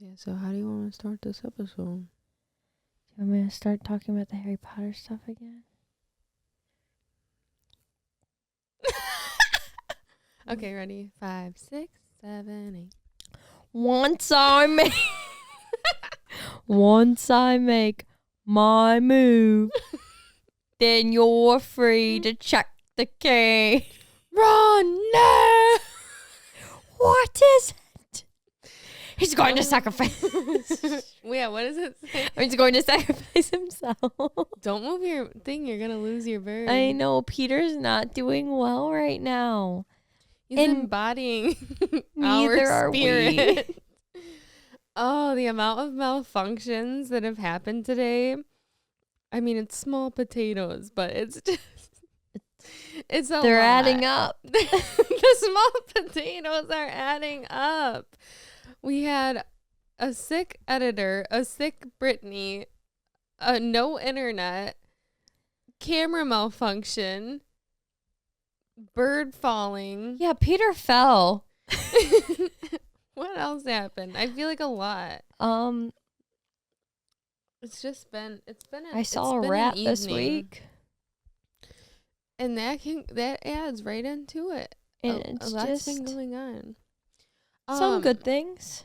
Yeah, so how do you want to start this episode? Do you want me to start talking about the Harry Potter stuff again? Okay, ready? 5, 6, 7, 8. Once I make my move, then you're free to check the key. Run! No! What is it? He's going to sacrifice. Yeah, what does it say? He's going to sacrifice himself. Don't move your thing. You're going to lose your bird. I know Peter's not doing well right now. He's and embodying neither our are we. spirit. Oh, the amount of malfunctions that have happened today. I mean, it's small potatoes, but it's just... It's a They're lot. adding up. The small potatoes are adding up. We had a sick editor, a sick Brittany, no internet, camera malfunction, bird falling. Yeah, Peter fell. What else happened? I feel like a lot. It's been I saw a rat this week. And that adds right into it. And A it's lot's just been going on. some good things.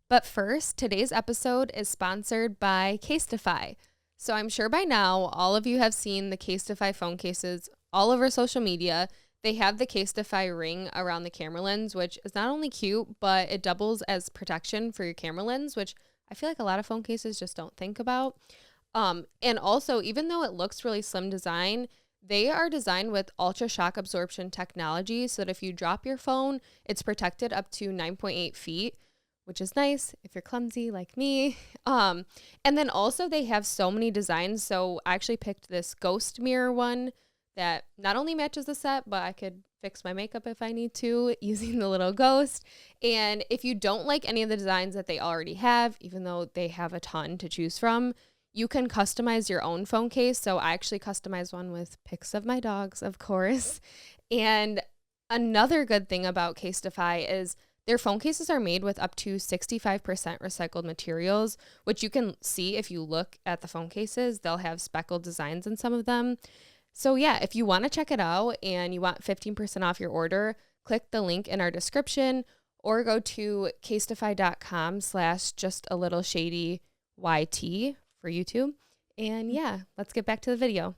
But first, today's episode is sponsored by Casetify. So I'm sure by now, all of you have seen the Casetify phone cases all over social media. They have the Casetify ring around the camera lens, which is not only cute, but it doubles as protection for your camera lens, which I feel like a lot of phone cases just don't think about. And also, even though it looks really slim design, they are designed with ultra shock absorption technology so that if you drop your phone, it's protected up to 9.8 feet, which is nice if you're clumsy like me. And then also they have so many designs. So I actually picked this ghost mirror one that not only matches the set, but I could fix my makeup if I need to using the little ghost. And if you don't like any of the designs that they already have, even though they have a ton to choose from, you can customize your own phone case. So I actually customized one with pics of my dogs, of course. And another good thing about Casetify is their phone cases are made with up to 65% recycled materials, which you can see if you look at the phone cases. They'll have speckled designs in some of them. So yeah, if you want to check it out and you want 15% off your order, click the link in our description or go to casetify.com/justalittleshadyyt for YouTube. And yeah, let's get back to the video.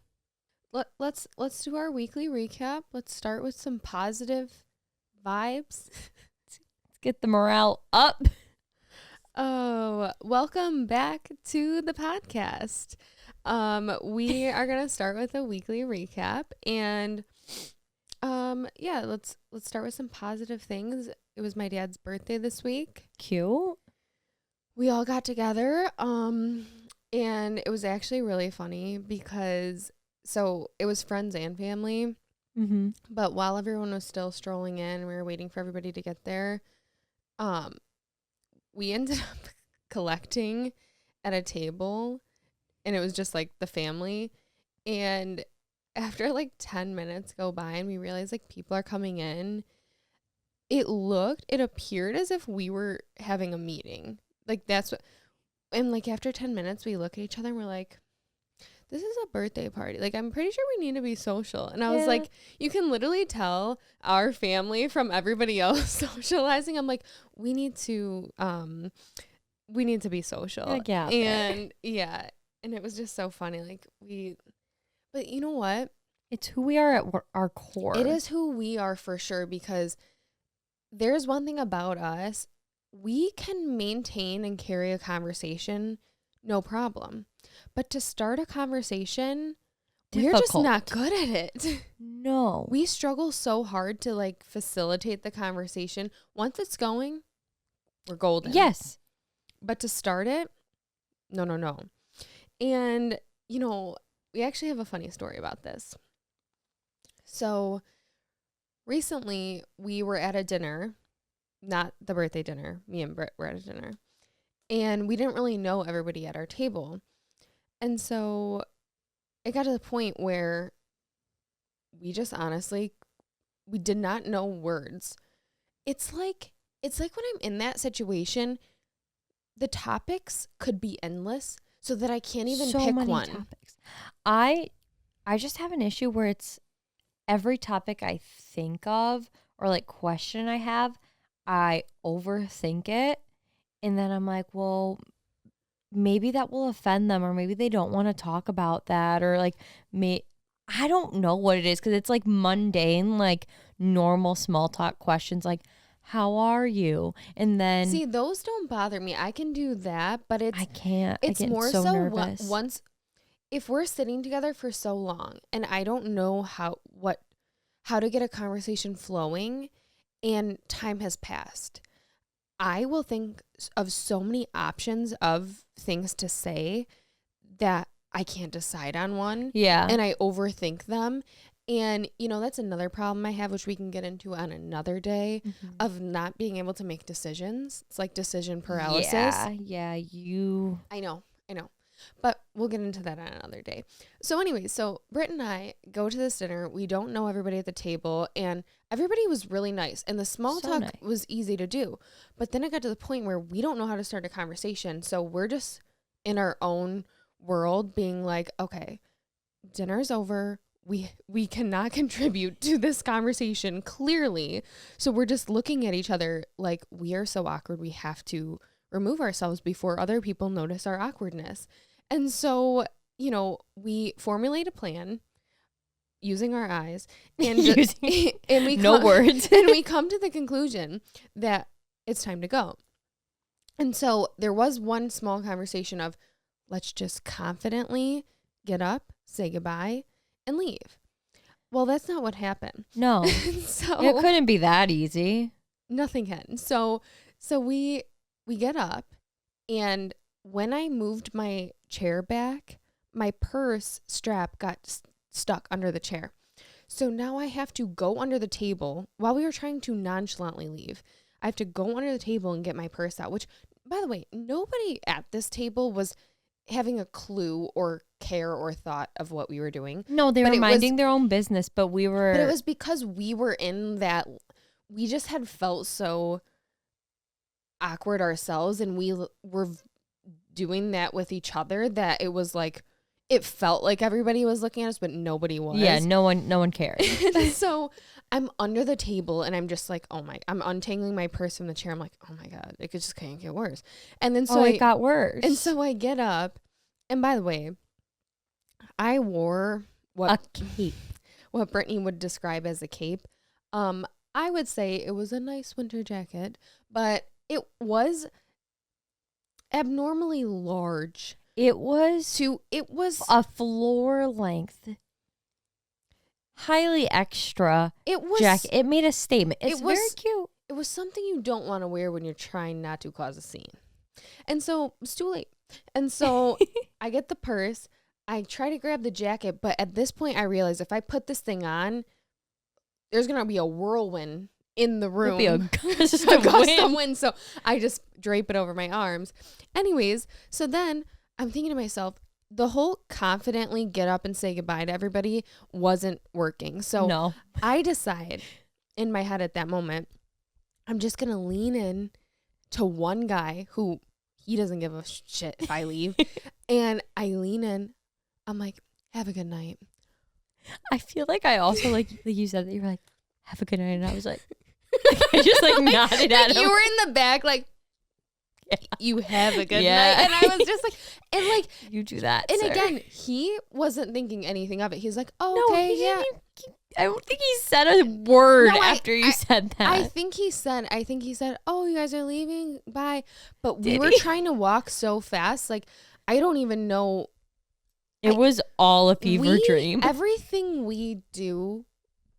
Let's do our weekly recap. Let's start with some positive vibes. Let's get the morale up. Oh, welcome back to the podcast. We are gonna start with a weekly recap, and yeah, let's start with some positive things. It was my dad's birthday this week. Cute. We all got together, and it was actually really funny because so it was friends and family. Mm-hmm. But while everyone was still strolling in, we were waiting for everybody to get there. We ended up collecting at a table, and it was just like the family. And after like 10 minutes go by and we realized like people are coming in, it appeared as if we were having a meeting. Like that's what, and like after 10 minutes we look at each other and we're like, this is a birthday party. Like, I'm pretty sure we need to be social. And I was like, you can literally tell our family from everybody else socializing. I'm like, we need to be social. And yeah. And it was just so funny. Like but you know what? It's who we are at our core. It is who we are for sure, because there's one thing about us. We can maintain and carry a conversation, no problem. But to start a conversation, we're just not good at it. No. We struggle so hard to like facilitate the conversation. Once it's going, we're golden. Yes. But to start it, no. And, you know, we actually have a funny story about this. So recently we were at a dinner, not the birthday dinner. Me and Britt were at a dinner. And we didn't really know everybody at our table. And so it got to the point where we just honestly, we did not know words. It's like when I'm in that situation, the topics could be endless so that I can't even So pick many one. topics. I just have an issue where it's every topic I think of or like question I have, I overthink it. And then I'm like, well, maybe that will offend them, or maybe they don't want to talk about that, or like I don't know what it is, because it's like mundane, like normal small talk questions like, how are you? And then See, those don't bother me. I can do that, but I can't. I it's get more so so nervous. once if we're sitting together for so long and I don't know how to get a conversation flowing and time has passed, I will think of so many options of things to say that I can't decide on one. Yeah. And I overthink them. And, that's another problem I have, which we can get into on another day, of not being able to make decisions. It's like decision paralysis. Yeah. I know. But we'll get into that on another day. So anyway, Britt and I go to this dinner. We don't know everybody at the table, and everybody was really nice. And the small talk was easy to do. But then it got to the point where we don't know how to start a conversation. So we're just in our own world being like, okay, dinner's over. We cannot contribute to this conversation, clearly. So we're just looking at each other like we are so awkward. We have to remove ourselves before other people notice our awkwardness. And so, we formulate a plan using our eyes and no words. And we come to the conclusion that it's time to go. And so there was one small conversation of, let's just confidently get up, say goodbye, and leave. Well, that's not what happened. No. So it couldn't be that easy. Nothing can. So we get up, and when I moved my chair back, my purse strap got stuck under the chair. So now I have to go under the table while we were trying to nonchalantly leave. I have to go under the table and get my purse out, which, by the way, nobody at this table was having a clue or care or thought of what we were doing. No, they were minding their own business, but we were... But it was because we were in that... We just had felt so awkward ourselves, and we were doing that with each other, that it was like... It felt like everybody was looking at us, but nobody was. Yeah, no one cared. So I'm under the table, and I'm just like, I'm untangling my purse from the chair. I'm like, oh my God, it just can't get worse. And then it got worse. And so I get up, and by the way, I wore a cape, what Brittany would describe as a cape. I would say it was a nice winter jacket, but it was abnormally large. It was a floor length, highly extra jacket. It made a statement. It's very cute. It was something you don't want to wear when you're trying not to cause a scene. And so it's too late. And so I get the purse. I try to grab the jacket, but at this point I realize if I put this thing on, there's going to be a whirlwind in the room. It'll be a gust of wind. So I just drape it over my arms. Anyways, so then I'm thinking to myself, the whole confidently get up and say goodbye to everybody wasn't working. So no. I decide in my head at that moment, I'm just going to lean in to one guy who he doesn't give a shit if I leave. And I lean in. I'm like, have a good night. I feel like I also like you said that you were like, have a good night. And I was like I just like nodded at him. You were in the back like, yeah. You have a good night. And I was just like, and like, you do that. And sir. again, he wasn't thinking anything of it. He's like, oh, okay, yeah. I don't think he said a word after you said that. I think he said, oh, you guys are leaving? Bye. But we were trying to walk so fast. Like, I don't even know. It was all a fever dream. Everything we do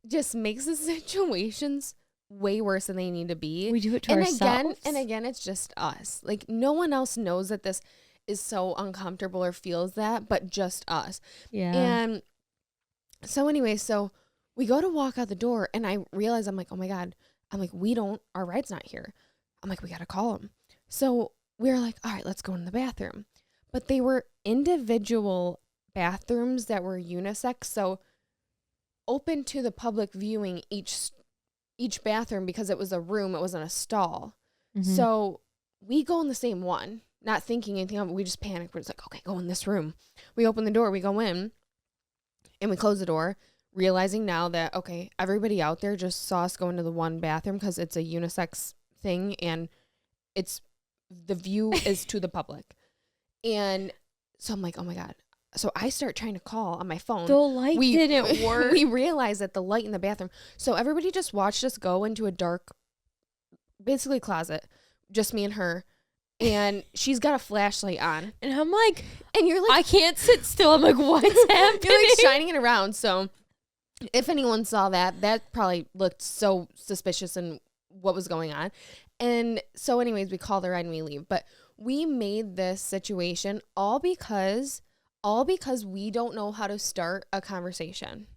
just makes the situations way worse than they need to be. We do it to ourselves. And again, it's just us. Like, no one else knows that this is so uncomfortable or feels that, but just us. Yeah. And so anyway, so we go to walk out the door, and I realize, I'm like, oh my God. I'm like, our ride's not here. I'm like, we got to call him. So we were like, all right, let's go in the bathroom. But they were individual bathrooms that were unisex, so open to the public viewing each bathroom, because it was a room, it wasn't a stall. Mm-hmm. So we go in the same one, not thinking anything of it. We just panicked. We're just like, okay, go in this room. We open the door, we go in, and we close the door, realizing now that, okay, everybody out there just saw us go into the one bathroom because it's a unisex thing, and it's the view is to the public. And so I'm like, oh my God. So I start trying to call on my phone. The light didn't work. We realized that the light in the bathroom. So everybody just watched us go into a dark, basically closet, just me and her. And she's got a flashlight on. And I'm like, and you're like, I can't sit still. I'm like, what's happening? You're like shining it around. So if anyone saw that, that probably looked so suspicious and what was going on. And so anyways, we call the ride and we leave. But we made this situation all because we don't know how to start a conversation.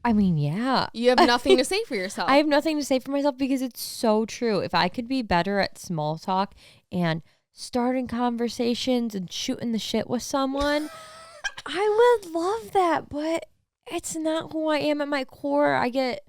I mean, yeah. You have nothing to say for yourself. I have nothing to say for myself because it's so true. If I could be better at small talk and starting conversations and shooting the shit with someone, I would love that. But it's not who I am at my core. I get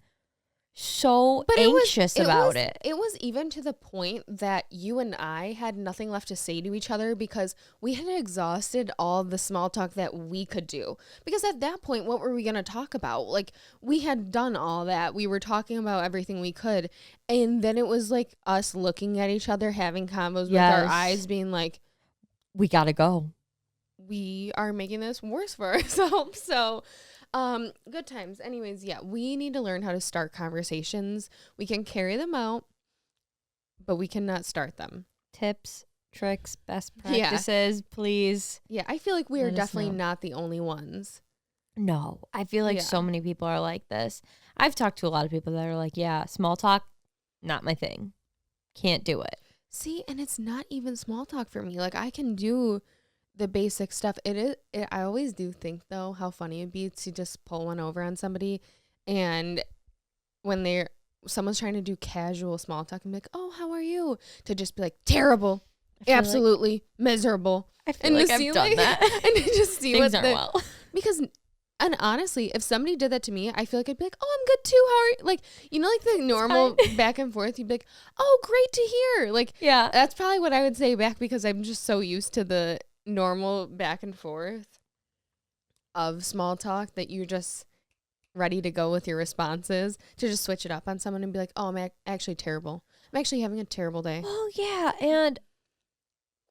so anxious about it. It was even to the point that you and I had nothing left to say to each other because we had exhausted all the small talk that we could do. Because at that point, what were we going to talk about? Like, we had done all that. We were talking about everything we could. And then it was like us looking at each other, having combos with our eyes being like, we got to go. We are making this worse for ourselves. So good times. Anyways, yeah, we need to learn how to start conversations. We can carry them out, but we cannot start them. Tips, tricks, best practices, please. Yeah, I feel like we are definitely not the only ones. No, I feel like so many people are like this. I've talked to a lot of people that are like, yeah, small talk, not my thing. Can't do it. See, and it's not even small talk for me. Like, I can do the basic stuff. I always do think though how funny it'd be to just pull one over on somebody, and when someone's trying to do casual small talk and be like, oh, how are you, to just be like, terrible, absolutely miserable. I feel like I've done that. And to just see things aren't well. Because, and honestly, if somebody did that to me, I feel like I'd be like, oh, I'm good too, how are you? Like, you know, like the normal back and forth, you'd be like, oh, great to hear. Like, yeah, that's probably what I would say back, because I'm just so used to the normal back and forth of small talk that you're just ready to go with your responses, to just switch it up on someone and be like, oh, I'm actually terrible. I'm actually having a terrible day. Oh yeah. And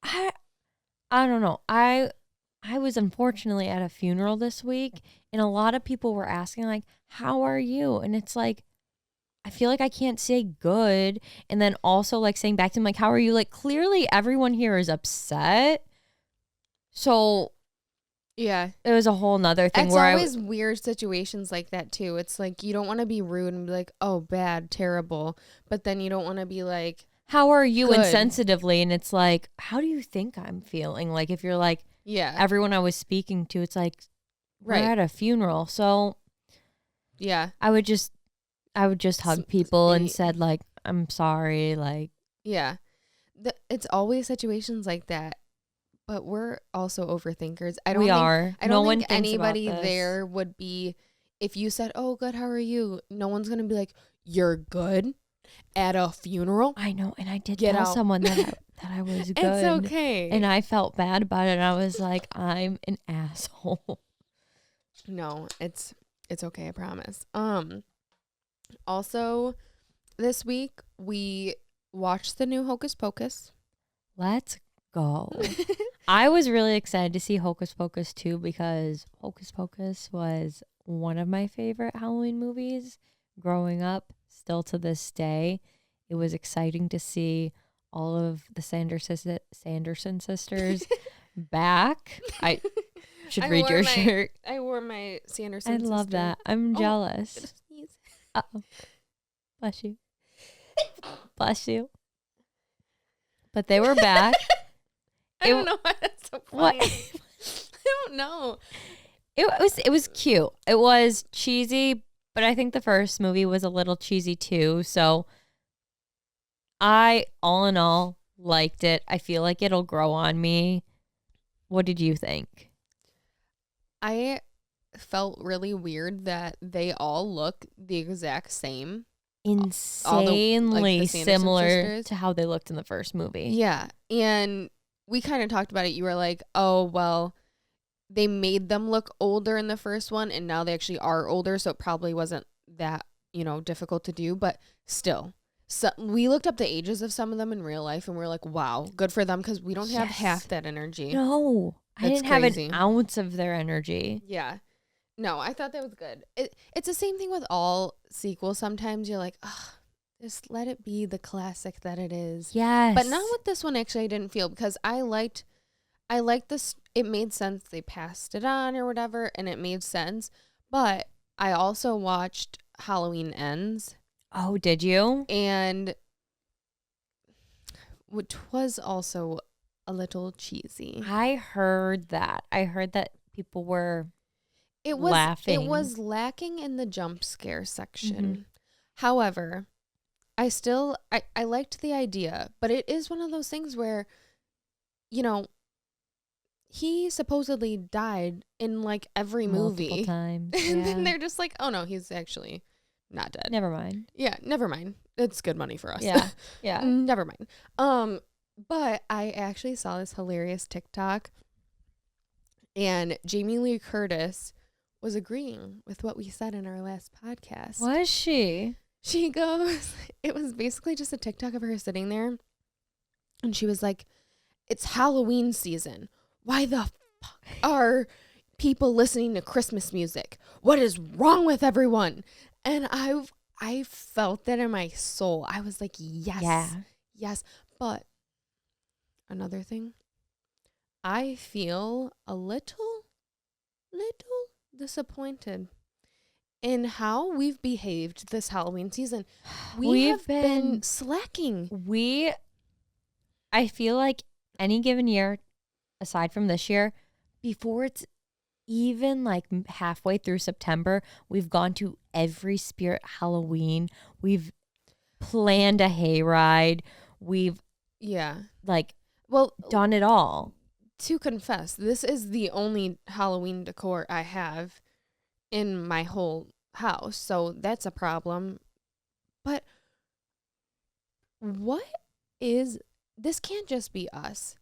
I don't know. I was unfortunately at a funeral this week, and a lot of people were asking like, how are you? And it's like, I feel like I can't say good. And then also like saying back to them like, how are you? Like, clearly everyone here is upset. So yeah, it was a whole nother thing. It's always weird situations like that too. It's like, you don't want to be rude and be like, oh, bad, terrible. But then you don't want to be like, how are you? Good. Insensitively. And it's like, how do you think I'm feeling? Like, if you're like, yeah, everyone I was speaking to, it's like, we're at a funeral. So yeah, I would just hug people and said like, I'm sorry. Like, yeah, it's always situations like that. But we're also overthinkers. I don't think anybody there would be, if you said, oh, good, how are you? No one's going to be like, you're good at a funeral. I know. And I did tell someone that I was good. It's okay. And I felt bad about it. And I was like, I'm an asshole. No, it's okay. I promise. Also, this week we watched the new Hocus Pocus. Let's go. I was really excited to see Hocus Pocus 2 because Hocus Pocus was one of my favorite Halloween movies growing up. Still to this day, it was exciting to see all of the Sanderson sisters back. I should read your shirt. I wore my Sanderson. I love that. I'm jealous. Uh-oh. Bless you. Bless you. But they were back. I don't know why that's so funny. What? I don't know. It was cute. It was cheesy, but I think the first movie was a little cheesy too. So I, all in all, liked it. I feel like it'll grow on me. What did you think? I felt really weird that they all look the exact same. insanely Sanderson similar sisters. to how they looked in the first movie. Yeah. And we kind of talked about it. You were like, oh, well, they made them look older in the first one, and now they actually are older, so it probably wasn't that, difficult to do, but still. So we looked up the ages of some of them in real life, and we are like, wow, good for them, because we don't have half that energy. No, I That's didn't crazy. have an ounce of their energy. Yeah. No, I thought that was good. It's the same thing with all sequels. Sometimes you're like, ugh, just let it be the classic that it is. Yes. But not with this one, actually, I didn't feel, because I liked this. It made sense. They passed it on or whatever, and it made sense. But I also watched Halloween Ends. Oh, did you? And which was also a little cheesy. I heard that. People were laughing. It was lacking in the jump scare section. However, I liked the idea, but it is one of those things where, he supposedly died in like every movie. Multiple times. And then they're just like, oh no, he's actually not dead. Never mind. Yeah, never mind. It's good money for us. Yeah. Yeah. Never mind. But I actually saw this hilarious TikTok, and Jamie Lee Curtis was agreeing with what we said in our last podcast. Was she? She goes, it was basically just a TikTok of her sitting there, and she was like, it's Halloween season. Why the fuck are people listening to Christmas music? What is wrong with everyone? And I felt that in my soul. I was like, yes. Yeah. Yes. But another thing, I feel a little disappointed in how we've behaved this Halloween season. We have been slacking. I feel like any given year, aside from this year, before it's even like halfway through September, we've gone to every Spirit Halloween. We've planned a hayride. We've done it all. To confess, this is the only Halloween decor I have in my whole house, so that's a problem. But this can't just be us.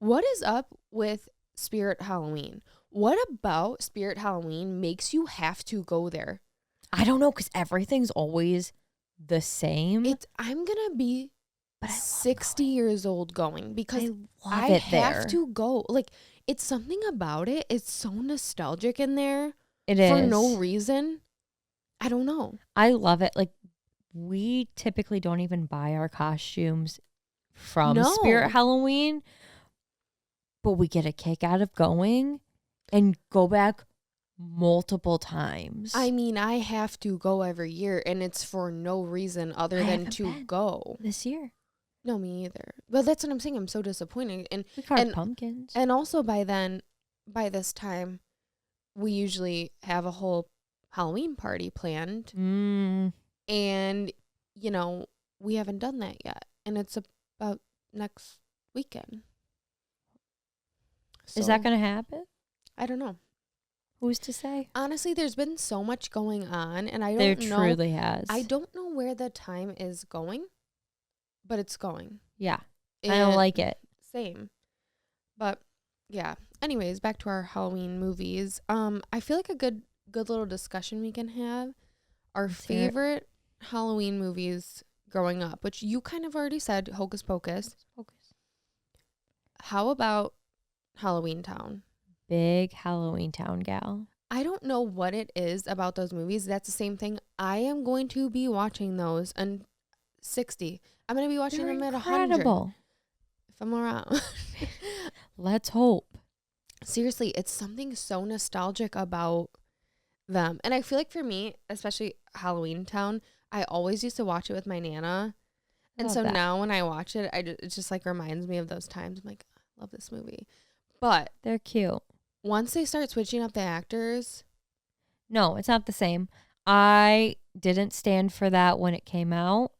What is up with Spirit Halloween? What about Spirit Halloween makes you have to go there? I don't know, because everything's always the same. I'm going to be 60 years old going, because I have to go. Like, it's something about it. It's so nostalgic in there. It is. For no reason. I don't know. I love it. Like, we typically don't even buy our costumes from Spirit Halloween, but we get a kick out of going and go back multiple times. I mean, I have to go every year, and it's for no reason other than to go. This year. No, me either. Well, that's what I'm saying. I'm so disappointed. And we carved pumpkins. And also by this time, we usually have a whole Halloween party planned. And, we haven't done that yet. And it's about next weekend. So, is that going to happen? I don't know. Who's to say? Honestly, there's been so much going on, and I don't know. There truly has. I don't know where the time is going, but it's going. Yeah. I don't like it. Same. But yeah. Anyways, back to our Halloween movies. I feel like a good little discussion we can have. Our favorite Halloween movies growing up, which you kind of already said, Hocus Pocus. How about Halloween Town? Big Halloween Town gal. I don't know what it is about those movies. That's the same thing. I am going to be watching those and 60. I'm going to be watching them at 100. If I'm around. Let's hope. Seriously, it's something so nostalgic about them. And I feel like for me, especially Halloween Town, I always used to watch it with my Nana. And so now when I watch it, it just like reminds me of those times. I'm like, I love this movie. But they're cute. Once they start switching up the actors. No, it's not the same. I didn't stand for that when it came out.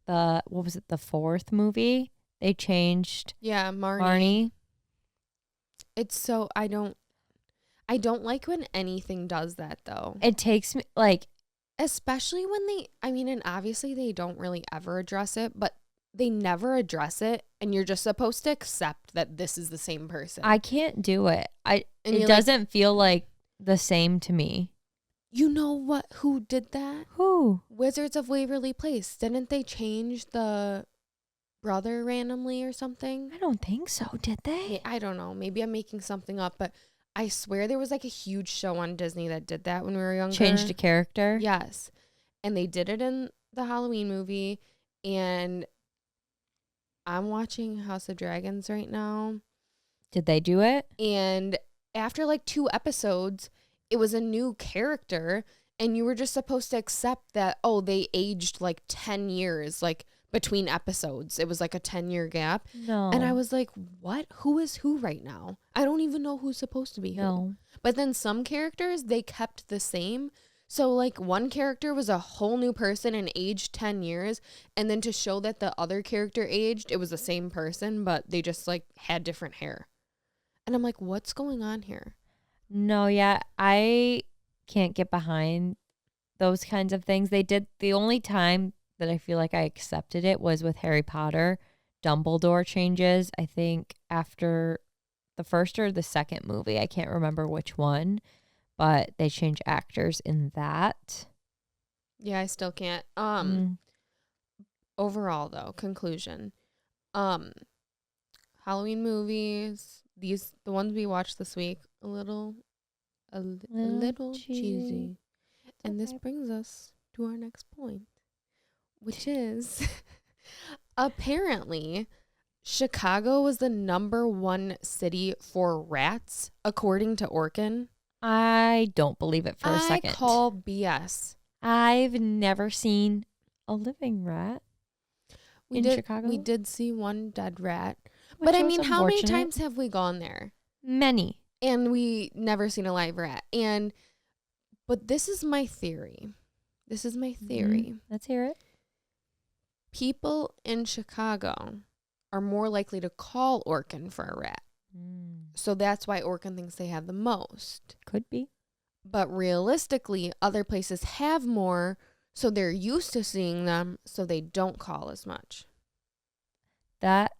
What was it? The fourth movie? They changed. Yeah, Marnie. It's so, I don't like when anything does that though. It takes me like, Especially when and obviously they don't really ever address it, but they never address it, and you're just supposed to accept that this is the same person. I can't do it. And It doesn't feel like the same to me. You know who did that? Who? Wizards of Waverly Place. Didn't they change the brother randomly or something? I don't think so. Did they? I don't know. Maybe I'm making something up, but I swear there was like a huge show on Disney that did that when we were younger. Changed a character? Yes. And they did it in the Halloween movie. And I'm watching House of Dragons right now. Did they do it? And after like 2 episodes, it was a new character. And you were just supposed to accept that, oh, they aged like 10 years, like between episodes. It was like a 10-year gap. No. And I was like, what? Who is who right now? I don't even know who's supposed to be who. No. But then some characters, they kept the same. So like one character was a whole new person and aged 10 years. And then to show that the other character aged, it was the same person, but they just like had different hair. And I'm like, what's going on here? No, yeah. I can't get behind those kinds of things. They did, the only time that I feel like I accepted it was with Harry Potter. Dumbledore changes, I think, after the first or the second movie. I can't remember which one, but they change actors in that. Yeah, I still can't. Overall though, conclusion. Halloween movies, the ones we watched this week, a little cheesy. And this brings us to our next point, which is apparently Chicago was the #1 city for rats, according to Orkin. I don't believe it for a second. I call BS. I've never seen a living rat in Chicago. We did see one dead rat. Which but I mean, how many unfortunate. times have we gone there? Many. And we never seen a live rat. But this is my theory. Let's hear it. People in Chicago are more likely to call Orkin for a rat. So that's why Orkin thinks they have the most. Could be. But realistically, other places have more, so they're used to seeing them, so they don't call as much. That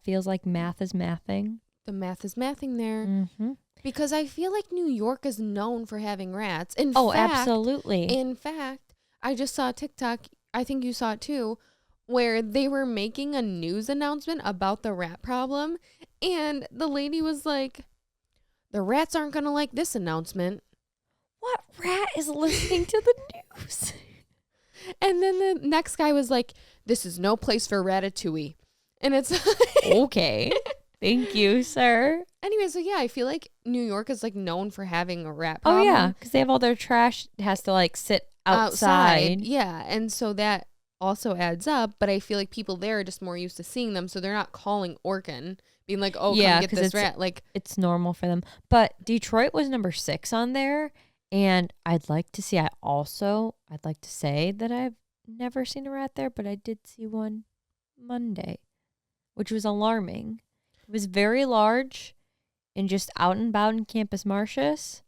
feels like math is mathing. The math is mathing there. Mm-hmm. Because I feel like New York is known for having rats. Absolutely. In fact, I just saw a TikTok, I think you saw it too, where they were making a news announcement about the rat problem. And the lady was like, the rats aren't going to like this announcement. What rat is listening to the news? And then the next guy was like, this is no place for Ratatouille. And it's like, okay. Thank you, sir. Anyway, so yeah, I feel like New York is like known for having a rat problem. Oh, yeah, because they have all their trash has to like sit outside. Yeah, and so that also adds up, but I feel like people there are just more used to seeing them, so they're not calling Orkin, being like, oh, come get this rat. Like, it's normal for them. But Detroit was number 6 on there, and I'd like to say that I've never seen a rat there, but I did see one Monday, which was alarming. It was very large and just out and about in Campus Martius.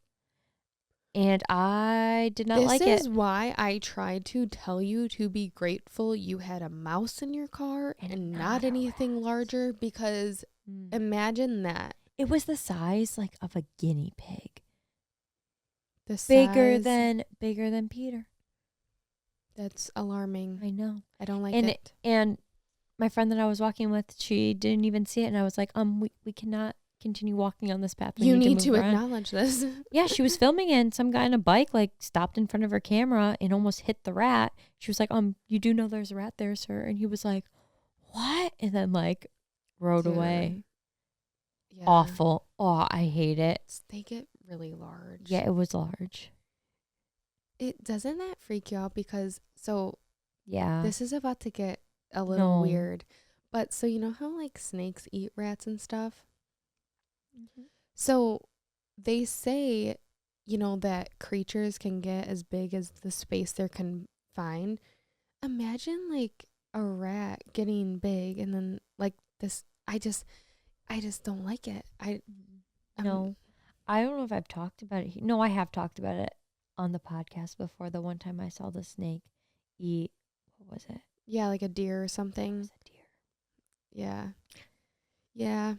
And I did not like it. This is why I tried to tell you to be grateful you had a mouse in your car and not anything larger, because imagine that. It was the size like of a guinea pig. Bigger than Peter. That's alarming. I know. I don't like it. And my friend that I was walking with, she didn't even see it, and I was like, we cannot continue walking on this path. You need to acknowledge this. Yeah, she was filming, and some guy on a bike like stopped in front of her camera and almost hit the rat. She was like, you do know there's a rat there, sir? And he was like, what? And then like rode away. Yeah. Awful. Oh, I hate it. They get really large. Yeah, it was large. Doesn't that freak you out? Because yeah, this is about to get a little weird. But so you know how like snakes eat rats and stuff? Mm-hmm. So they say, that creatures can get as big as the space they're confined. Imagine like a rat getting big and then like this. I just don't like it. No, I don't know if I've talked about it. No, I have talked about it on the podcast before, the one time I saw the snake eat, what was it? Yeah, like a deer or It something. was a deer. Yeah. Yeah.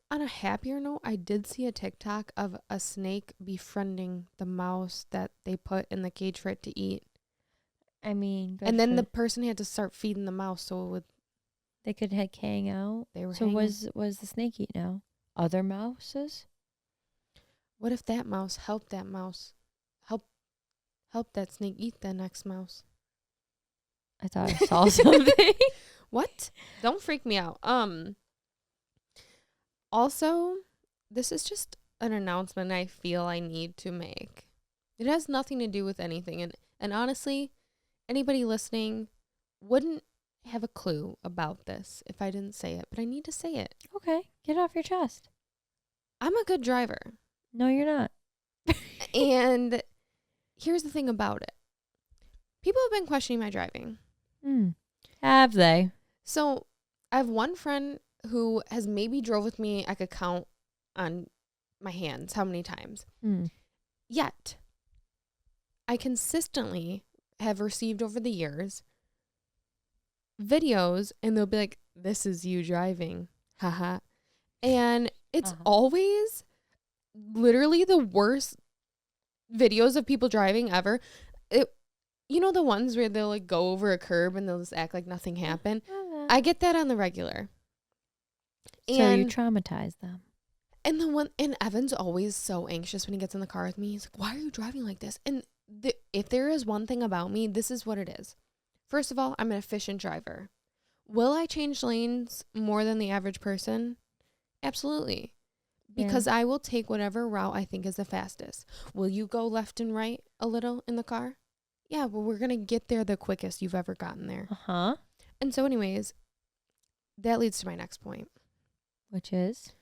On a happier note, I did see a TikTok of a snake befriending the mouse that they put in the cage for it to eat. I mean, And then the person had to start feeding the mouse so it would. they could hang out. They were So hanging. was the snake eat now? Other mouses? What if that mouse helped that mouse help that snake eat the next mouse? I thought I saw something. What? Don't freak me out. Also, this is just an announcement I feel I need to make. It has nothing to do with anything, and honestly, anybody listening wouldn't have a clue about this if I didn't say it, but I need to say it. Okay, get it off your chest. I'm a good driver. No, you're not. And here's the thing about it. People have been questioning my driving. Have they? So I have one friend who has maybe drove with me. I could count on my hands how many times. Yet, I consistently have received over the years videos, and they'll be like, "This is you driving. Haha." And it's always literally the worst videos of people driving ever. You know the ones where they'll like go over a curb and they'll just act like nothing happened? I get that on the regular. So you traumatize them. And Evan's always so anxious when he gets in the car with me. He's like, "Why are you driving like this?" And if there is one thing about me, this is what it is. First of all, I'm an efficient driver. Will I change lanes more than the average person? Absolutely. Because I will take whatever route I think is the fastest. Will you go left and right a little in the car? Yeah, well, we're going to get there the quickest you've ever gotten there. And so anyways, that leads to my next point. Which is?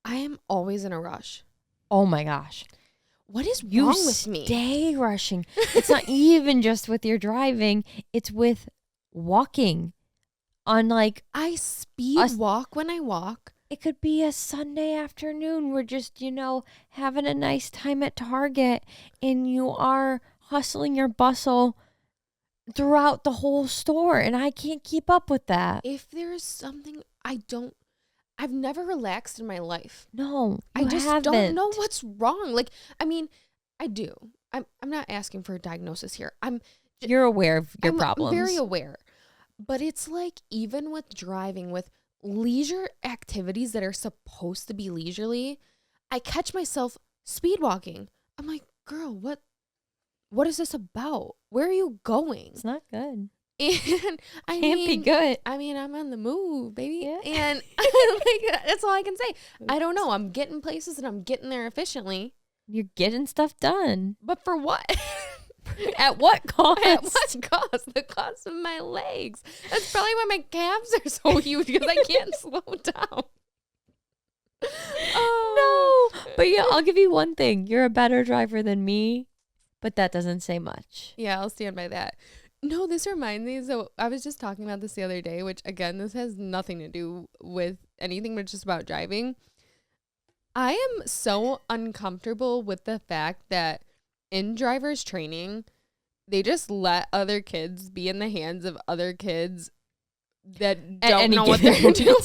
I am always in a rush. Oh my gosh. What is wrong with me? You stay rushing. It's not even just with your driving. It's with walking. On like... I speed walk when I walk. It could be a Sunday afternoon. We're just, having a nice time at Target. And you are hustling your bustle throughout the whole store. And I can't keep up with that. If there's something I've never relaxed in my life. No, I just don't know what's wrong. Like, I mean, I do. I'm not asking for a diagnosis here. You're aware of your problems. I'm very aware. But it's like, even with driving, with leisure activities that are supposed to be leisurely, I catch myself speed walking. I'm like, girl, what is this about? Where are you going? It's not good. And I Can't be good. I mean, I'm on the move, baby. Yeah. And like, that's all I can say. I don't know. I'm getting places and I'm getting there efficiently. You're getting stuff done. But for what? At what cost? At what cost? The cost of my legs. That's probably why my calves are so huge, because I can't slow down. Oh. No. But yeah, I'll give you one thing. You're a better driver than me, but that doesn't say much. Yeah, I'll stand by that. No, this reminds me. So I was just talking about this the other day, which again, this has nothing to do with anything, but just about driving. I am so uncomfortable with the fact that in driver's training, they just let other kids be in the hands of other kids that don't know what they're doing.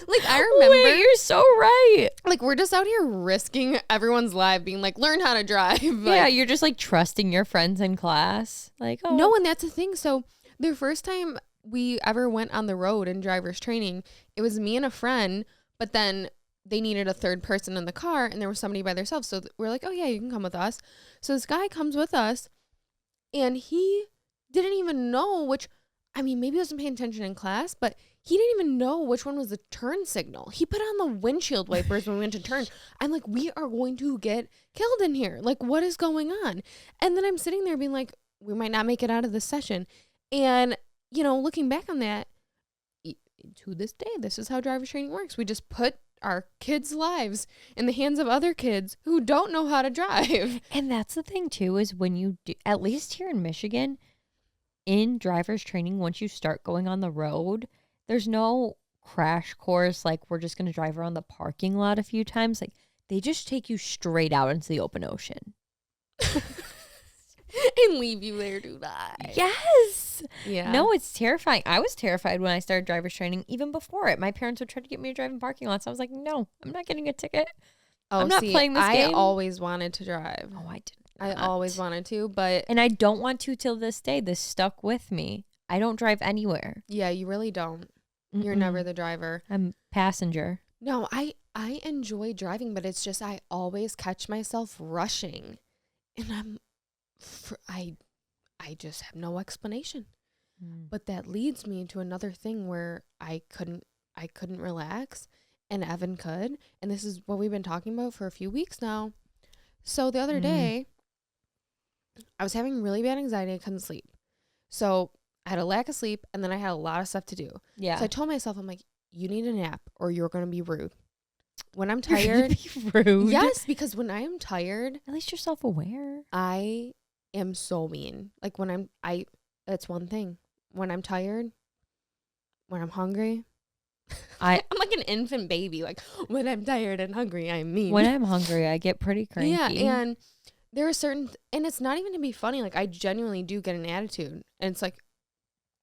like I remember. Wait, you're so right. Like, we're just out here risking everyone's life, being like, learn how to drive. Yeah, you're just like trusting your friends in class. Like, oh. No, and that's the thing. So the first time we ever went on the road in driver's training, it was me and a friend, but then they needed a third person in the car, and there was somebody by themselves. So we're like, oh yeah, you can come with us. So this guy comes with us, and he didn't even know maybe he wasn't paying attention in class, but he didn't even know which one was the turn signal. He put on the windshield wipers when we went to turn. I'm like, we are going to get killed in here. Like, what is going on? And then I'm sitting there being like, we might not make it out of this session. And, looking back on that, to this day, this is how driver's training works. We just put our kids' lives in the hands of other kids who don't know how to drive. And that's the thing, too, is when you do, at least here in Michigan, in driver's training, once you start going on the road, there's no crash course. Like, we're just going to drive around the parking lot a few times. Like, they just take you straight out into the open ocean. and leave you there to die. Yes. Yeah. No, it's terrifying. I was terrified when I started driver's training, even before it. My parents would try to get me to drive in parking lots. I was like, no, I'm not getting a ticket. Oh, I'm not playing this game. I always wanted to drive. Oh, I did I not. always wanted to, but And I don't want to till this day. This stuck with me. I don't drive anywhere. yeah, you really don't. You're never the driver. I'm passenger. No, I enjoy driving, but it's just I always catch myself rushing, and I just have no explanation. But that leads me to another thing where I couldn't relax, and Evan could, and this is what we've been talking about for a few weeks now. So the other day, I was having really bad anxiety. I couldn't sleep. So I had a lack of sleep, and then I had a lot of stuff to do. Yeah. So I told myself, I'm like, you need a nap or you're going to be rude. When I'm tired. Be rude. Yes, because when I am tired. At least you're self-aware. I am so mean. Like that's one thing. When I'm tired, when I'm hungry. I'm like an infant baby. Like when I'm tired and hungry, I'm mean. When I'm hungry, I get pretty cranky. Yeah, and there are certain, and it's not even to be funny. Like I genuinely do get an attitude, and it's like,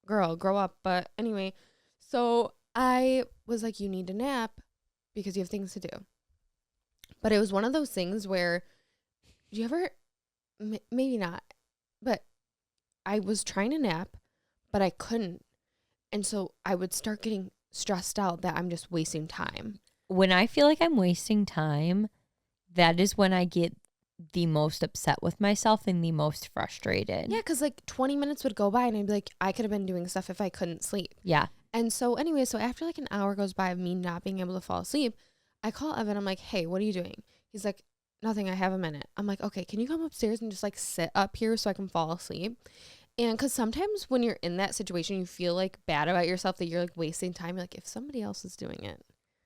girl, grow up. But anyway, so I was like, you need to nap because you have things to do. But it was one of those things where, do you ever, maybe not, but I was trying to nap, but I couldn't. And so I would start getting stressed out that I'm just wasting time. When I feel like I'm wasting time, that is when I get the most upset with myself and the most frustrated. Yeah, because like 20 minutes would go by and I'd be like, I could have been doing stuff if I couldn't sleep. Yeah. And so anyway, so after like an hour goes by of me not being able to fall asleep, I call Evan. I'm like, hey, what are you doing? He's like, nothing. I have a minute. I'm like, okay, can you come upstairs and just like sit up here so I can fall asleep? And because sometimes when you're in that situation, you feel like bad about yourself that you're like wasting time. You're like, if somebody else is doing it,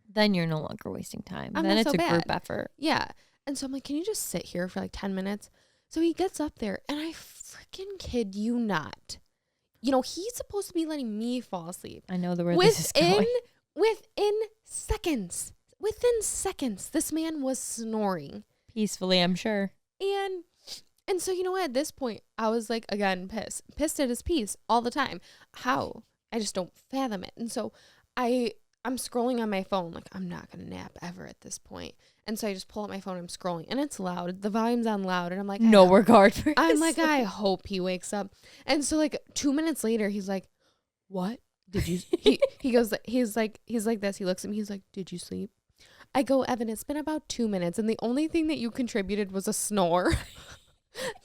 then you're no longer wasting time. I'm then not it's so a bad. group effort. Yeah. And so I'm like, can you just sit here for like 10 minutes? So he gets up there and I freaking kid you not. You know, he's supposed to be letting me fall asleep. I know where this is going. Within seconds, this man was snoring. Peacefully, I'm sure. And so, you know what? At this point, I was like, again, pissed at his piece all the time. How? I just don't fathom it. And so I'm scrolling on my phone. Like, I'm not going to nap ever at this point. And so I just pull up my phone. I'm scrolling and it's loud. The volume's on loud. And I'm like, no regard for I'm like, I hope he wakes up. And so like 2 minutes later, he's like, what did you, he goes, he's like this. He looks at me. He's like, did you sleep? I go, Evan, it's been about 2 minutes. And the only thing that you contributed was a snore.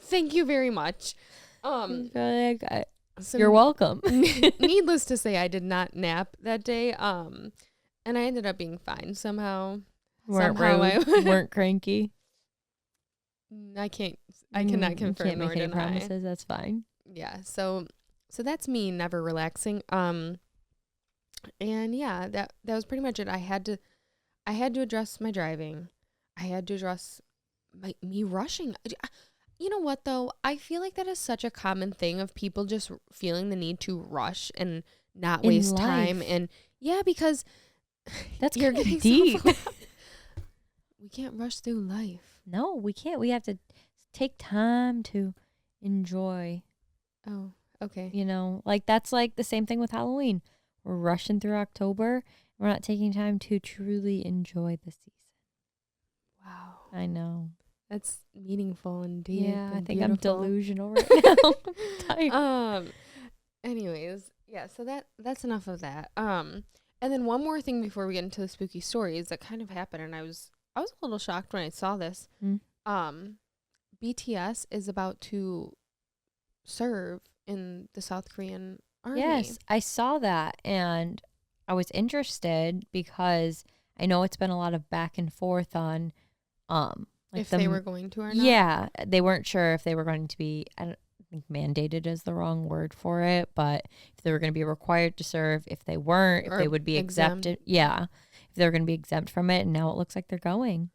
Thank you very much. You're welcome. Needless to say, I did not nap that day. And I ended up being fine somehow. Weren't cranky. I cannot confirm can't nor make any deny. promises. That's fine. Yeah. So that's me never relaxing. And yeah, that was pretty much it. I had to address my driving. I had to address me rushing. You know what, though? I feel like that is such a common thing of people just feeling the need to rush and not waste time. And yeah, because that's you're getting deep. deep. We can't rush through life. No, we can't. We have to take time to enjoy. Oh, okay. You know, like that's like the same thing with Halloween. We're rushing through October. We're not taking time to truly enjoy the season. Wow. I know. That's meaningful and deep. Yeah, and I think beautiful. I'm delusional right now. I'm tired. Anyways, yeah, so that's enough of that. And then one more thing before we get into the spooky stories that kind of happened, and I was a little shocked when I saw this. BTS is about to serve in the South Korean army. Yes, I saw that and I was interested because I know it's been a lot of back and forth on like if they were going to or not. Yeah, they weren't sure if they were going to be, I don't think mandated is the wrong word for it, but if they were going to be required to serve, if they weren't, if they would be exempted. Yeah, if they were going to be exempt from it, and now it looks like they're going.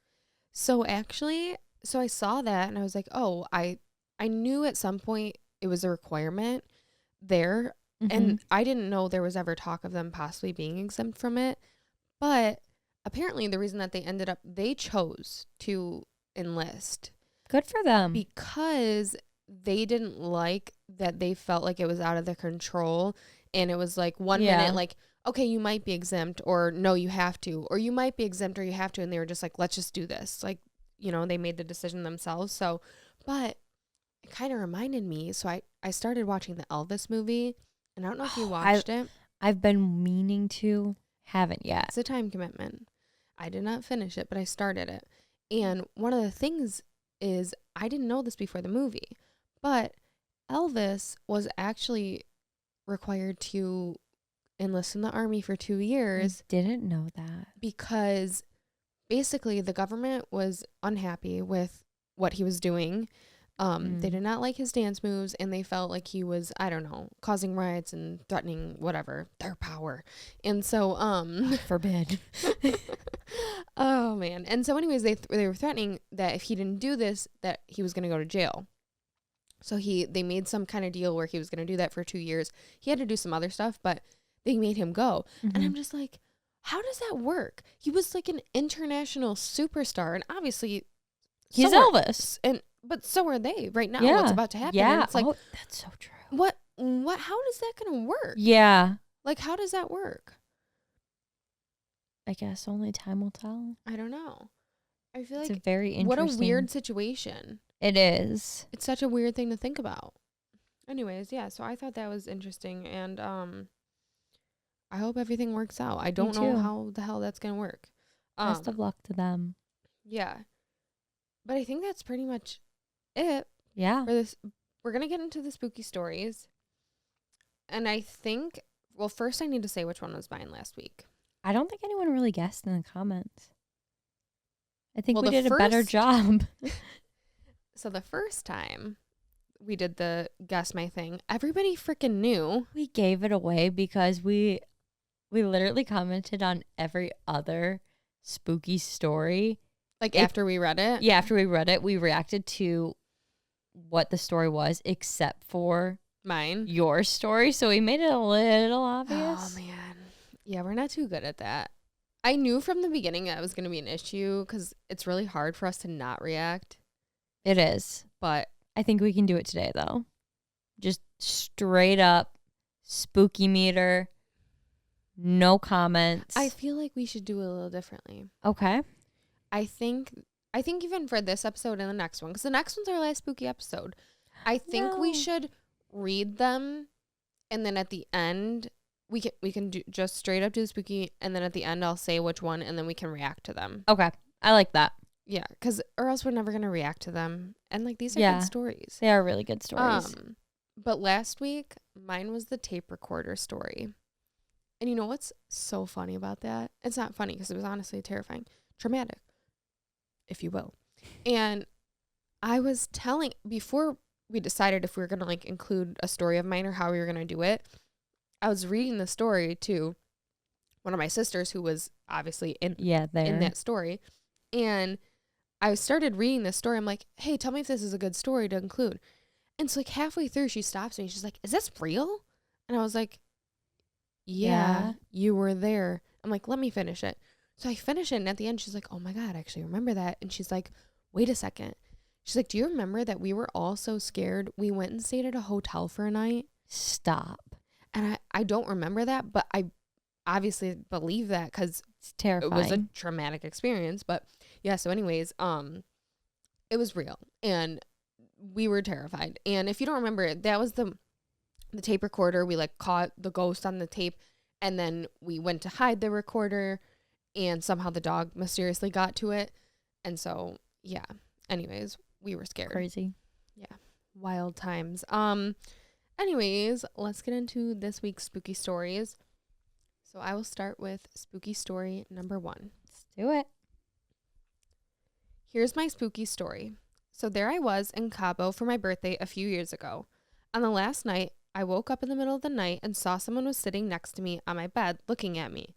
So actually, I saw that and I was like, oh, I knew at some point it was a requirement there. Mm-hmm. And I didn't know there was ever talk of them possibly being exempt from it. But apparently the reason that they chose to enlist Good for them. because they didn't like that they felt like it was out of their control. And it was like one minute, like, okay, you might be exempt, or no, you have to, or you might be exempt or you have to. And they were just like, let's just do this. Like, you know, they made the decision themselves. So, but it kind of reminded me. So I started watching the Elvis movie, and I don't know if you watched it. I've been meaning to, haven't yet. It's a time commitment. I did not finish it, but I started it. And one of the things is, I didn't know this before the movie, but Elvis was actually required to enlist in the army for 2 years. I didn't know that. Because basically the government was unhappy with what he was doing. They did not like his dance moves, and they felt like he was, I don't know, causing riots and threatening whatever, their power. And so, forbid. Oh man. And so anyways, they were threatening that if he didn't do this, that he was going to go to jail. So they made some kind of deal where he was going to do that for 2 years. He had to do some other stuff, but they made him go. And I'm just like, how does that work? He was like an international superstar, and obviously he's Elvis. But so are they right now. Yeah. What's about to happen? Yeah. And it's like, that's so true. what, how is that going to work? Yeah. Like, how does that work? I guess only time will tell. I don't know. I feel It's like, a very interesting. what a weird situation. It is. It's such a weird thing to think about. Anyways, yeah, so I thought that was interesting, and I hope everything works out. I don't know how the hell that's going to work. Best of luck to them. Yeah. But I think that's pretty much it. Yeah. For this. We're going to get into the spooky stories. And I think, well, first I need to say which one was mine last week. I don't think anyone really guessed in the comments. I think Well, we did a better job. So the first time we did the Guess My Thing, everybody freaking knew. We gave it away because we literally commented on every other spooky story. Like after we read it? Yeah, after we read it, we reacted to what the story was, except for mine. Your story. So we made it a little obvious. Oh, man. Yeah, we're not too good at that. I knew from the beginning that was going to be an issue because it's really hard for us to not react. It is. But I think we can do it today, though. Just straight up spooky meter. No comments. I feel like we should do it a little differently. Okay. I think even for this episode and the next one, because the next one's our last spooky episode, I think we should read them, and then at the end, we can do just straight up do the spooky, and then at the end, I'll say which one, and then we can react to them. Okay. I like that. Yeah, or else we're never going to react to them. And like, these are good stories. They are really good stories. But last week, mine was the tape recorder story. And you know what's so funny about that? It's not funny because it was honestly terrifying. Traumatic, if you will. And I was telling, before we decided if we were going to like include a story of mine or how we were going to do it, I was reading the story to one of my sisters who was obviously in that story. And I started reading this story. I'm like, hey, tell me if this is a good story to include. And so like halfway through, she stops me. She's like, is this real? And I was like, yeah, you were there. I'm like, let me finish it. So I finish it. And at the end, she's like, oh my God, I actually remember that. And she's like, wait a second. She's like, do you remember that we were all so scared? We went and stayed at a hotel for a night. Stop. And I don't remember that, but I obviously believe that because it's terrifying. It was a traumatic experience. But yeah, so anyways, it was real. And we were terrified. And if you don't remember, that was the tape recorder. We like caught the ghost on the tape, and then we went to hide the recorder, and somehow the dog mysteriously got to it. And so, yeah. Anyways, we were scared. Crazy. Yeah. Wild times. Anyways, let's get into this week's spooky stories. So I will start with spooky story number 1. Let's do it. Here's my spooky story. So there I was in Cabo for my birthday a few years ago. On the last night, I woke up in the middle of the night and saw someone was sitting next to me on my bed looking at me.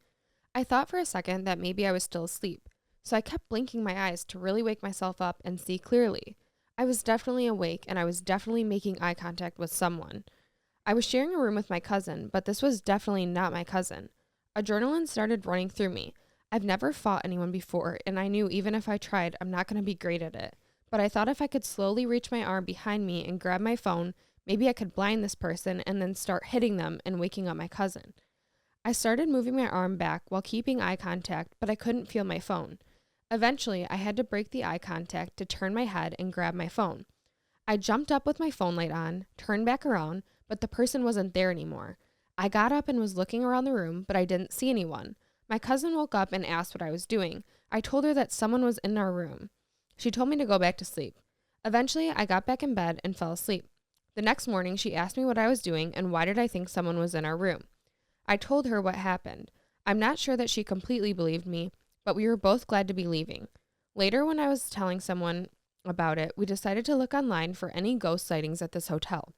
I thought for a second that maybe I was still asleep, so I kept blinking my eyes to really wake myself up and see clearly. I was definitely awake, and I was definitely making eye contact with someone. I was sharing a room with my cousin, but this was definitely not my cousin. Adrenaline started running through me. I've never fought anyone before, and I knew even if I tried, I'm not going to be great at it. but I thought if I could slowly reach my arm behind me and grab my phone, maybe I could blind this person and then start hitting them and waking up my cousin. I started moving my arm back while keeping eye contact, but I couldn't feel my phone. Eventually, I had to break the eye contact to turn my head and grab my phone. I jumped up with my phone light on, turned back around, but the person wasn't there anymore. I got up and was looking around the room, but I didn't see anyone. My cousin woke up and asked what I was doing. I told her that someone was in our room. She told me to go back to sleep. Eventually, I got back in bed and fell asleep. The next morning, she asked me what I was doing and why did I think someone was in our room. I told her what happened. I'm not sure that she completely believed me, but we were both glad to be leaving. Later, when I was telling someone about it, we decided to look online for any ghost sightings at this hotel.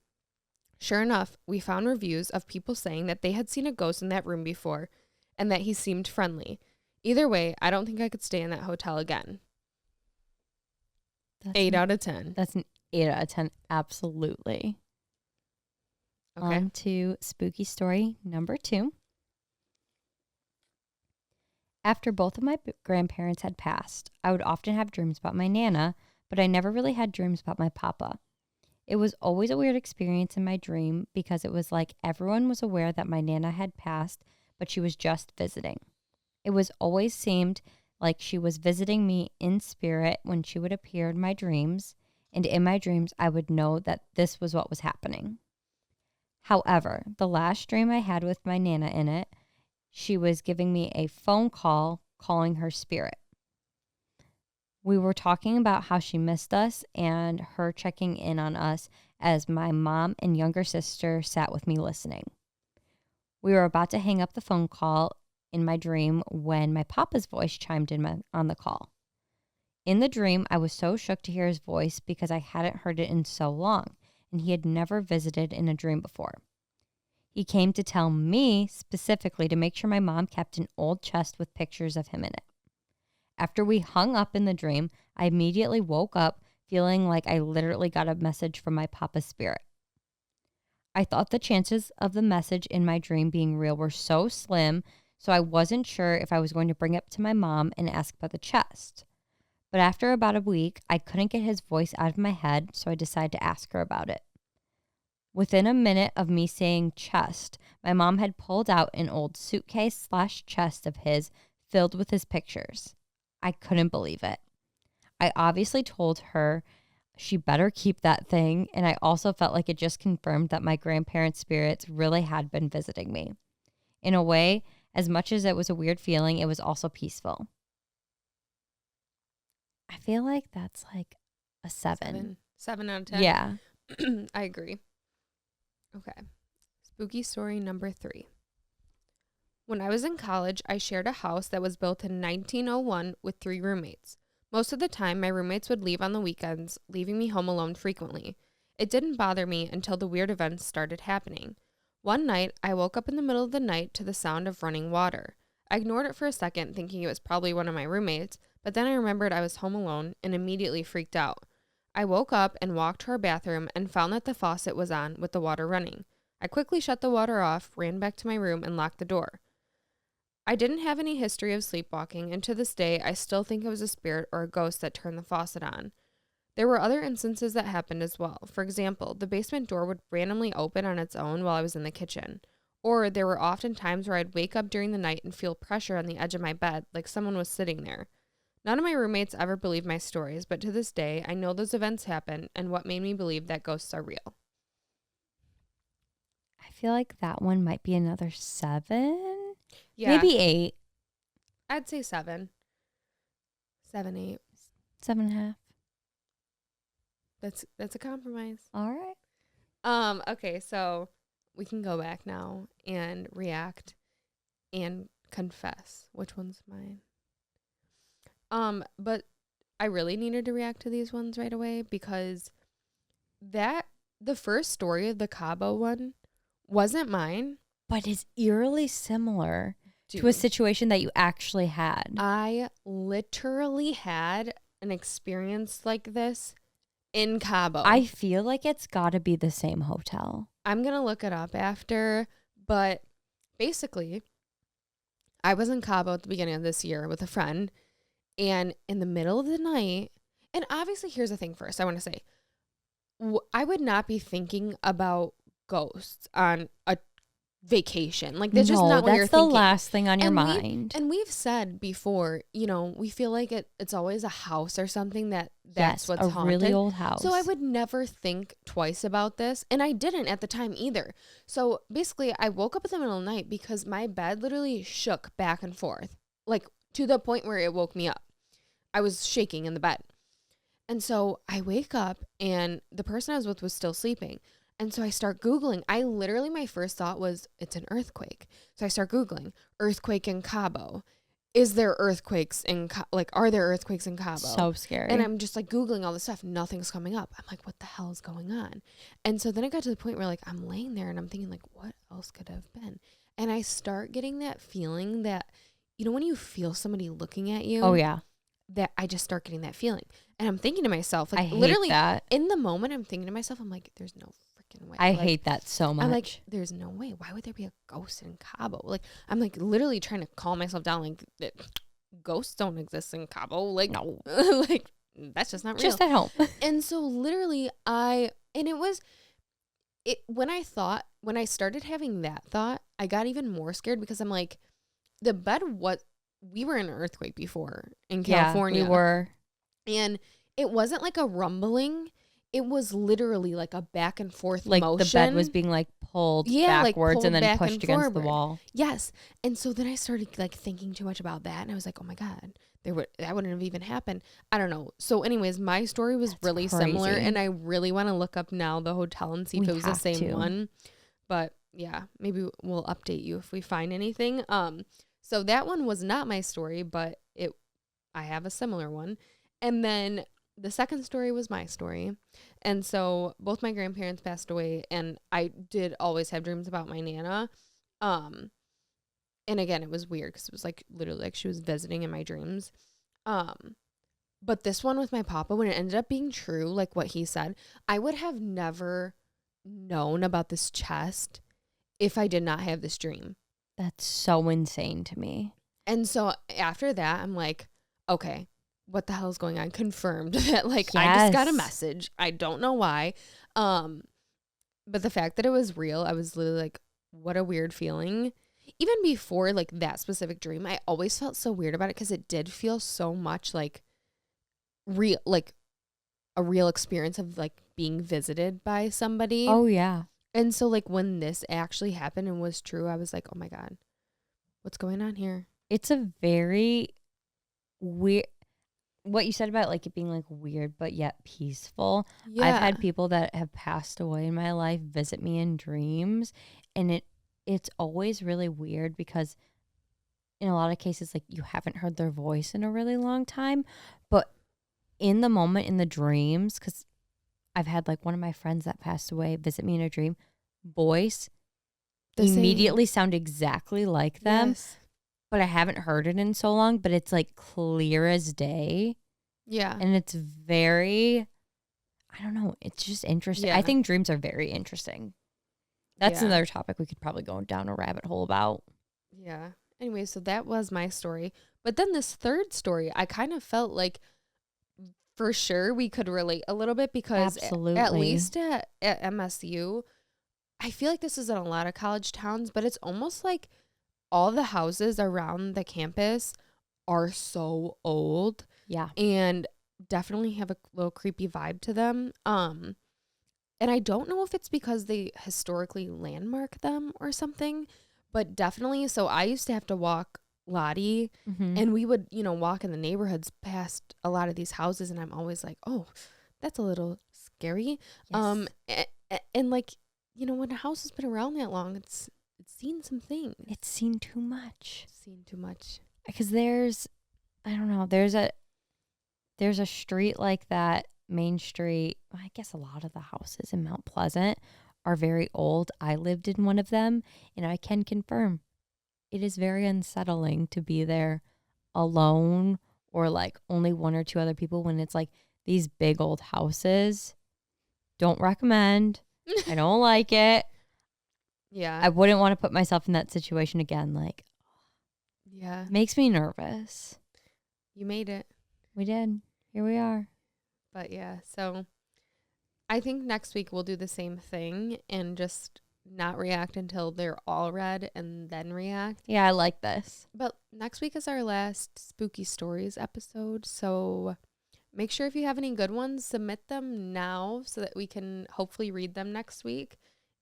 Sure enough, we found reviews of people saying that they had seen a ghost in that room before and that he seemed friendly. Either way, I don't think I could stay in that hotel again. 8 out of 10. That's an 8 out of 10. Absolutely. Okay. On to spooky story number 2. After both of my grandparents had passed, I would often have dreams about my Nana, but I never really had dreams about my Papa. It was always a weird experience in my dream because it was like everyone was aware that my Nana had passed, but she was just visiting. It was always seemed like she was visiting me in spirit when she would appear in my dreams, and in my dreams I would know that this was what was happening. However, the last dream I had with my Nana in it, she was giving me a phone call calling her spirit. We were talking about how she missed us and her checking in on us as my mom and younger sister sat with me listening. We were about to hang up the phone call in my dream when my Papa's voice chimed in on the call. In the dream, I was so shook to hear his voice because I hadn't heard it in so long, and he had never visited in a dream before. He came to tell me specifically to make sure my mom kept an old chest with pictures of him in it. After we hung up in the dream, I immediately woke up feeling like I literally got a message from my Papa's spirit. I thought the chances of the message in my dream being real were so slim, so I wasn't sure if I was going to bring it up to my mom and ask about the chest. But after about a week, I couldn't get his voice out of my head, so I decided to ask her about it. Within a minute of me saying chest, my mom had pulled out an old suitcase/chest of his filled with his pictures. I couldn't believe it. I obviously told her she better keep that thing, and I also felt like it just confirmed that my grandparents' spirits really had been visiting me. In a way, as much as it was a weird feeling, it was also peaceful. I feel like that's like a 7. 7 out of 10. Yeah. I agree. Okay. Spooky story number 3. When I was in college, I shared a house that was built in 1901 with 3 roommates. Most of the time, my roommates would leave on the weekends, leaving me home alone frequently. It didn't bother me until the weird events started happening. One night, I woke up in the middle of the night to the sound of running water. I ignored it for a second, thinking it was probably one of my roommates, but then I remembered I was home alone and immediately freaked out. I woke up and walked to our bathroom and found that the faucet was on with the water running. I quickly shut the water off, ran back to my room, and locked the door. I didn't have any history of sleepwalking, and to this day, I still think it was a spirit or a ghost that turned the faucet on. There were other instances that happened as well. For example, the basement door would randomly open on its own while I was in the kitchen. Or there were often times where I'd wake up during the night and feel pressure on the edge of my bed, like someone was sitting there. None of my roommates ever believed my stories, but to this day, I know those events happen and what made me believe that ghosts are real. I feel like that one might be another 7. Yeah. Maybe 8. I'd say 7. 7, 8. 7.5. That's a compromise. All right. Okay, so we can go back now and react and confess which one's mine. But I really needed to react to these ones right away because the first story of the Cabo one wasn't mine. But it's eerily similar to a Dude, situation that you actually had. I literally had an experience like this in Cabo. I feel like it's got to be the same hotel. I'm going to look it up after, but basically, I was in Cabo at the beginning of this year with a friend, and in the middle of the night, And obviously, here's the thing first I want to say. I would not be thinking about ghosts on a vacation. Like, that's just No, not what you're that's the thinking. last thing on your And mind. we've said before, you know, we feel like it's always a house or something that's Yes, what's a haunted. really old house. So I would never think twice about this. And I didn't at the time either. So basically, I woke up in the middle of the night because my bed literally shook back and forth, like to the point where it woke me up. I was shaking in the bed. And so I wake up and the person I was with was still sleeping. And so I start Googling. My first thought was, it's an earthquake. So I start Googling, earthquake in Cabo. Is there earthquakes are there earthquakes in Cabo? So scary. And I'm just like Googling all this stuff. Nothing's coming up. I'm like, what the hell is going on? And so then I got to the point where like I'm laying there and I'm thinking like, what else could have been? And I start getting that feeling that, you know, when you feel somebody looking at you. Oh, yeah. That I just start getting that feeling. And I'm thinking to myself, like, I hate literally that. in the moment, I'm thinking to myself, I'm like, there's no freaking way. I like, hate that so much. I'm like, there's no way. Why would there be a ghost in Cabo? Like, I'm like literally trying to calm myself down. Like, ghosts don't exist in Cabo. Like, no. Like, that's just not real. Just at home. And so literally when I started having that thought, I got even more scared because I'm like, we were in an earthquake before in California. Yeah, we were. And it wasn't like a rumbling. It was literally like a back and forth like motion. The bed was being like pulled backwards and then pushed against the wall. Yes. And so then I started like thinking too much about that. And I was like, oh my God, that wouldn't have even happened. I don't know. So anyways, my story was really similar. And I really want to look up now the hotel and see if it was the same one. But yeah, maybe we'll update you if we find anything. So that one was not my story, but I have a similar one. And then the second story was my story. And so both my grandparents passed away, and I did always have dreams about my Nana. And again, it was weird because it was like literally like she was visiting in my dreams. But this one with my papa, when it ended up being true, like what he said, I would have never known about this chest if I did not have this dream. That's so insane to me. And so after that, I'm like, okay, what the hell is going on? Confirmed that like I just got a message. I don't know why. But the fact that it was real, I was literally like, what a weird feeling. Even before like that specific dream, I always felt so weird about it because it did feel so much like real, like a real experience of like being visited by somebody. Oh yeah. And so like when this actually happened and was true, I was like, oh my God, what's going on here? It's a very weird, what you said about like it being like weird, but yet peaceful. Yeah. I've had people that have passed away in my life visit me in dreams, and it's always really weird because in a lot of cases, like you haven't heard their voice in a really long time, but in the moment in the dreams, because I've had like one of my friends that passed away visit me in a dream, voice immediately sound exactly like them. Yes. But I haven't heard it in so long, but it's like clear as day. Yeah. And it's very, I don't know, it's just interesting. Yeah. I think dreams are very interesting. That's another topic we could probably go down a rabbit hole about. Yeah. Anyway, so that was my story. But then this third story, I kind of felt like for sure we could relate a little bit because at least at MSU, I feel like this is in a lot of college towns, but it's almost like all the houses around the campus are so old. Yeah. And definitely have a little creepy vibe to them. And I don't know if it's because they historically landmark them or something, but definitely. So I used to have to walk Lottie, and we would, walk in the neighborhoods past a lot of these houses, and I'm always like, oh, that's a little scary. Yes. And like, when a house has been around that long, it's seen some things. It's seen too much. Because I don't know, there's a street like that, Main Street. I guess a lot of the houses in Mount Pleasant are very old. I lived in one of them, and I can confirm it is very unsettling to be there alone or like only one or two other people when it's like these big old houses. Don't recommend. I don't like it. Yeah. I wouldn't want to put myself in that situation again. Like, yeah. Makes me nervous. You made it. We did. Here we are. But yeah, so I think next week we'll do the same thing and just not react until they're all read and then react. Yeah, I like this. But next week is our last spooky stories episode. So make sure if you have any good ones, submit them now so that we can hopefully read them next week.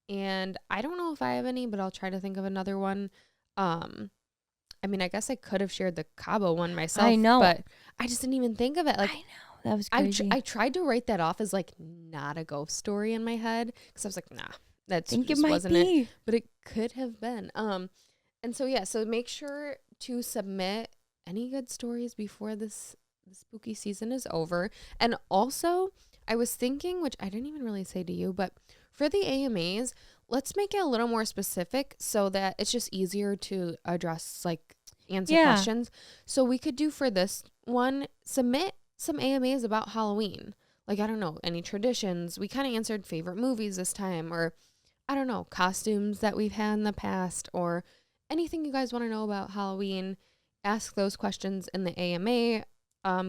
And I don't know if I have any, but I'll try to think of another one. I mean, I guess I could have shared the Cabo one myself, I know. but I just didn't even think of it. Like, I know. That was crazy. I tried to write that off as like not a ghost story in my head because I was like, nah, that think just it might wasn't be. it. But it could have been. And so yeah, so make sure to submit any good stories before the spooky season is over. And also, I was thinking, which I didn't even really say to you, but for the AMAs, let's make it a little more specific so that it's just easier to address, like answer questions. So we could do for this one, submit some AMAs about Halloween. Like, I don't know, any traditions. We kind of answered favorite movies this time, or I don't know, costumes that we've had in the past, or anything you guys want to know about Halloween. Ask those questions in the AMA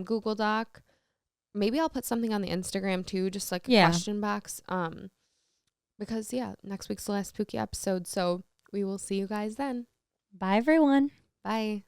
Google Doc. Maybe I'll put something on the Instagram too, just like a question box. Because yeah, next week's the last spooky episode, so we will see you guys then. Bye, everyone. Bye.